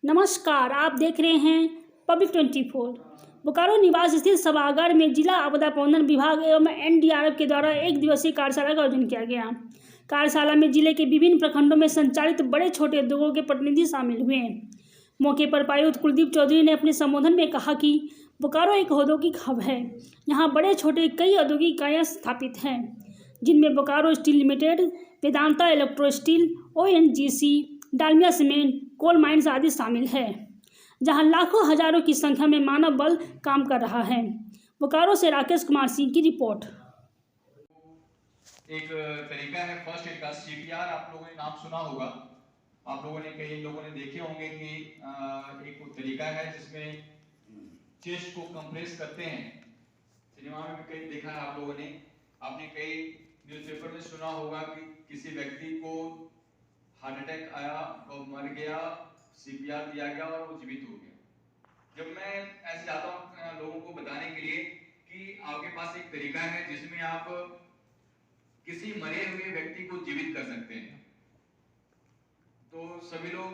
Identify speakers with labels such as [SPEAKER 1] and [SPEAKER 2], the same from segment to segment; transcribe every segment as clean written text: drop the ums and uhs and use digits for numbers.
[SPEAKER 1] नमस्कार, आप देख रहे हैं पब्लिक 24। बोकारो निवास स्थित सभागार में जिला आपदा प्रबंधन विभाग एवं एनडीआरएफ के द्वारा एक दिवसीय कार्यशाला का आयोजन किया गया। कार्यशाला में जिले के विभिन्न प्रखंडों में संचालित बड़े छोटे उद्योगों के प्रतिनिधि शामिल हुए। मौके पर उपायुक्त कुलदीप चौधरी ने अपने संबोधन में कहा कि बोकारो एक औद्योगिक हब है। यहाँ बड़े छोटे कई औद्योगिक इकाइयाँ स्थापित हैं, जिनमें Bokaro steel limited, Vedanta electro steel, ONGC, Dalmia cement, coal mines आदि शामिल है, जहां लाखों हजारों की संख्या में मानव बल काम कर रहा है। बोकारो से राकेश कुमार सिंह की रिपोर्ट।
[SPEAKER 2] एक तरीका है फर्स्ट एड का सीपीआर, आप लोगों ने नाम सुना होगा। आप लोगों ने कई लोगों ने देखे होंगे कि एक तरीका है जिसमें चेस्ट को कंप्रेस करते हैं। सिनेमा में भी कई देखा है आप लोगों ने। आपने कई न्यूज़पेपर में सुना होगा कि किसी व्यक्ति को हार्ट अटैक आया और मर गया, सीपीआर दिया गया और वो जीवित हो गया। जब मैं ऐसे जाता हूँ लोगों को बताने के लिए कि आपके पास एक तरीका है जिसमें आप किसी मरे हुए व्यक्ति को जीवित कर सकते हैं, तो सभी लोग,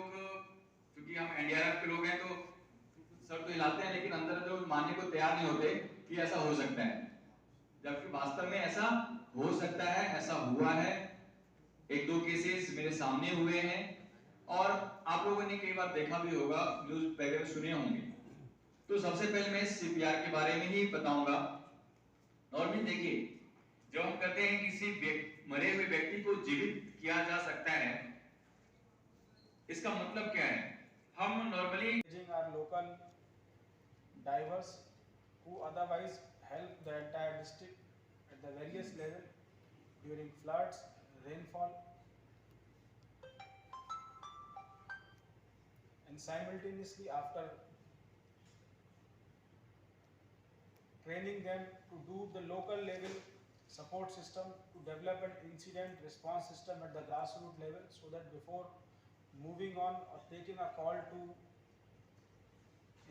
[SPEAKER 2] क्योंकि हम एनडीआरएफ के लोग हैं, तो सर तो हिलाते हैं, लेकिन अंदर जो मानने को तैयार नहीं होते कि ऐसा हो सकता है, जबकि वास्तव में ऐसा हो सकता है, ऐसा हुआ है। एक दो केसेस मेरे सामने हुए हैं और आप लोगों ने कई बार देखा भी होगा, न्यूज वगैरह सुने होंगे। तो सबसे पहले मैं सीपीआर के बारे में ही बताऊंगा। नॉर्मली देखिए, जब हम कहते हैं किसी मरे हुए व्यक्ति को जीवित किया जा सकता है, इसका मतलब क्या है? हम normally
[SPEAKER 3] our local divers who otherwise help the entire district at the various level during floods, rainfall, and simultaneously after training them to do the local level support system to develop an incident response system at the grassroots level, so that before moving on or taking a call to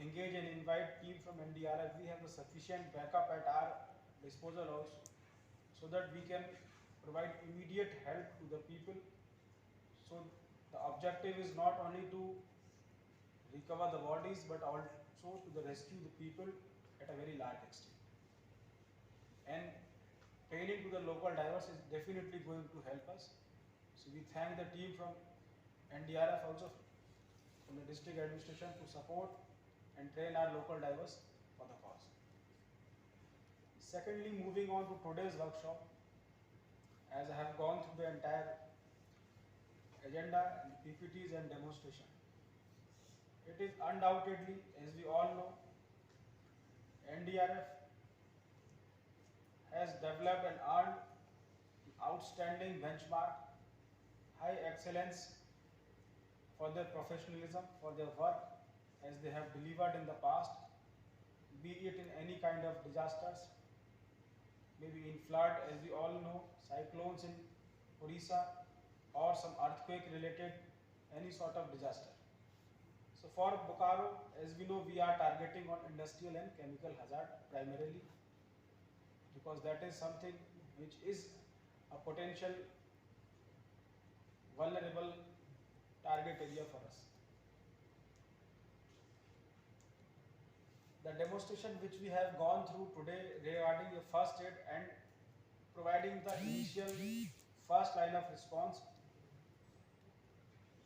[SPEAKER 3] engage and invite team from NDRF, we have a sufficient backup at our disposal also, so that we can provide immediate help to the people. So the objective is not only to recover the bodies, but also to the rescue the people at a very large extent. And training to the local divers is definitely going to help us. So we thank the team from NDRF also, from the district administration, to support and train our local divers for the cause. Secondly, moving on to today's workshop, as I have gone through the entire agenda and PPTs and demonstration, it is undoubtedly, as we all know, NDRF has developed and earned outstanding benchmark, high excellence for their professionalism, for their work, as they have delivered in the past, be it in any kind of disasters, maybe in flood, as we all know, cyclones in Odisha, or some earthquake related any sort of disaster. So for Bokaro, as we know, we are targeting on industrial and chemical hazard primarily, because that is something which is a potential vulnerable target area for us. The demonstration which we have gone through today regarding the first aid and providing the initial first line of response,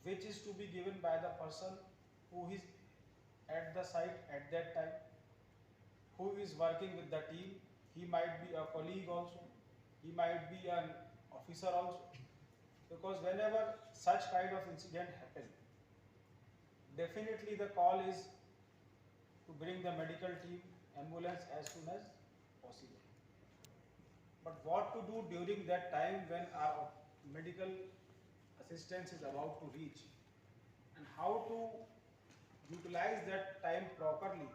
[SPEAKER 3] which is to be given by the person who is at the site at that time, who is working with the team. He might be a colleague also, he might be an officer also, because whenever such kind of incident happen, definitely the call is to bring the medical team, ambulance as soon as possible. But what to do during that time when our medical assistance is about to reach, and how to utilize that time properly,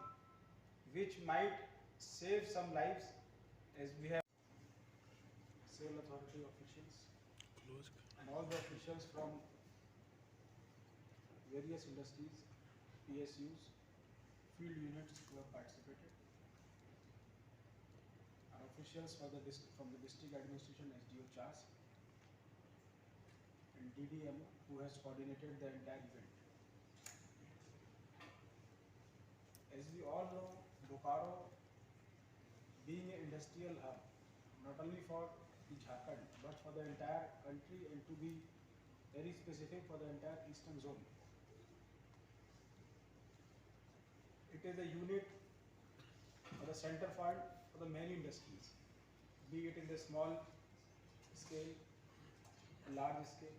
[SPEAKER 3] which might save some lives, as we have civil authority officials and all the officials from various industries, PSUs, field units who have participated, our officials from the district administration, SDO CHAS, and DDMO, who has coordinated the entire event. As we all know, Bokaro being an industrial hub, not only for the Jharkhand, but for the entire country, and to be very specific, for the entire eastern zone. It is a unit or the center point for the many industries, be it in the small scale, large scale.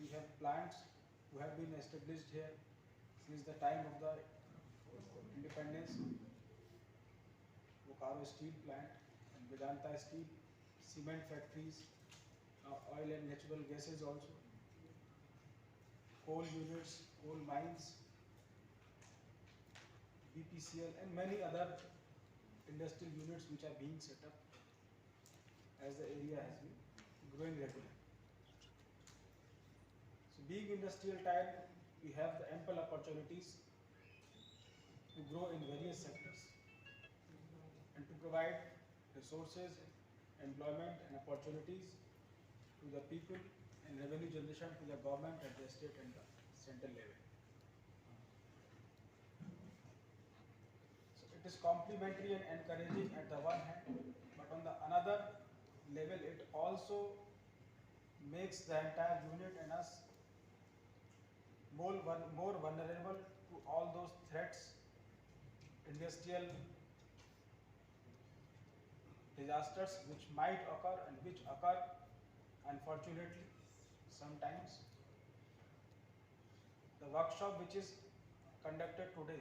[SPEAKER 3] We have plants who have been established here since the time of the independence. Bokaro Steel Plant and Vedanta Steel, cement factories, oil and natural gases also, coal units, coal mines, BPCL, and many other industrial units which are being set up as the area has been growing regularly. So being industrial type, we have the ample opportunities to grow in various sectors and to provide resources, employment and opportunities to the people and revenue generation to the government at the state and the central level. So it is complementary and encouraging at the one hand, but on the another level it also makes the entire unit and us more vulnerable to all those threats, industrial disasters which might occur and which occur unfortunately sometimes. The workshop which is conducted today